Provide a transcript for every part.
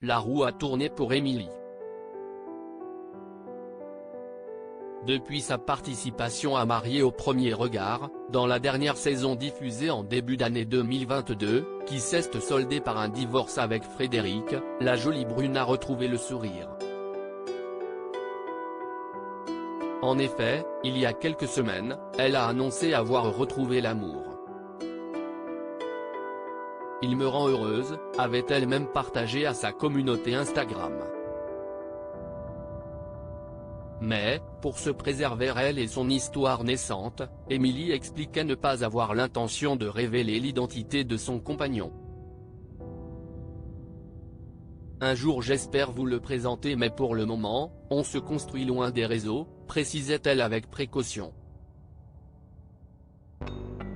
la roue a tourné pour Émilie. Depuis sa participation à Mariés au premier regard, dans la dernière saison diffusée en début d'année 2022, qui s'est soldée par un divorce avec Frédéric, la jolie brune a retrouvé le sourire. En effet, il y a quelques semaines, elle a annoncé avoir retrouvé l'amour. « Il me rend heureuse », avait-elle même partagé à sa communauté Instagram. Mais, pour se préserver elle et son histoire naissante, Émilie expliquait ne pas avoir l'intention de révéler l'identité de son compagnon. Un jour j'espère vous le présenter mais pour le moment, on se construit loin des réseaux, précisait-elle avec précaution.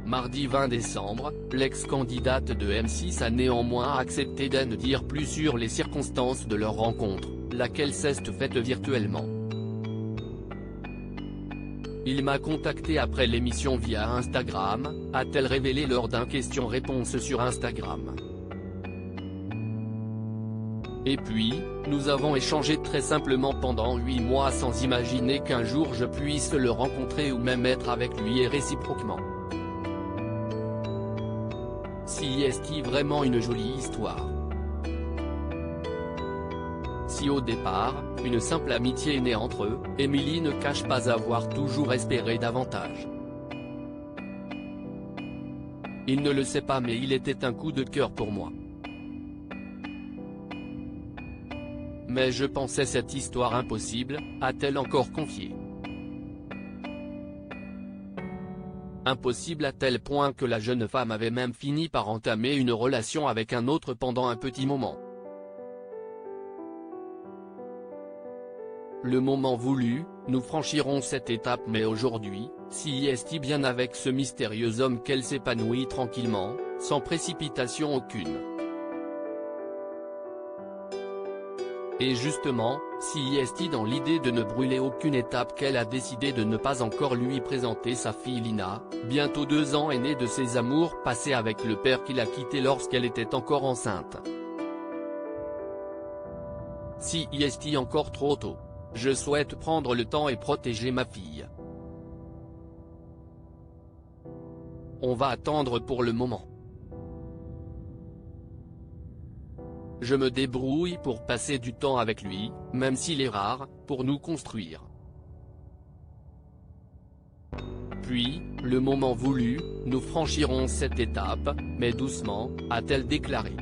Mardi 20 décembre, l'ex-candidate de M6 a néanmoins accepté de ne dire plus sur les circonstances de leur rencontre, laquelle s'est faite virtuellement. Il m'a contacté après l'émission via Instagram, a-t-elle révélé lors d'un question-réponse sur Instagram. Et puis, nous avons échangé très simplement pendant 8 mois sans imaginer qu'un jour je puisse le rencontrer ou même être avec lui et réciproquement. Si est-il vraiment une jolie histoire? Si au départ, une simple amitié est née entre eux, Émilie ne cache pas avoir toujours espéré davantage. Il ne le sait pas mais il était un coup de cœur pour moi. Mais je pensais cette histoire impossible, a-t-elle encore confié. Impossible à tel point que la jeune femme avait même fini par entamer une relation avec un autre pendant un petit moment. Le moment voulu, nous franchirons cette étape mais aujourd'hui, si est bien avec ce mystérieux homme qu'elle s'épanouit tranquillement, sans précipitation aucune. Et justement, si est dans l'idée de ne brûler aucune étape qu'elle a décidé de ne pas encore lui présenter sa fille Lina, bientôt 2 ans aînée de ses amours passés avec le père qui l'a quittée lorsqu'elle était encore enceinte. Si est encore trop tôt. Je souhaite prendre le temps et protéger ma fille. On va attendre pour le moment. Je me débrouille pour passer du temps avec lui, même s'il est rare, pour nous construire. Puis, le moment voulu, nous franchirons cette étape, mais doucement, a-t-elle déclaré.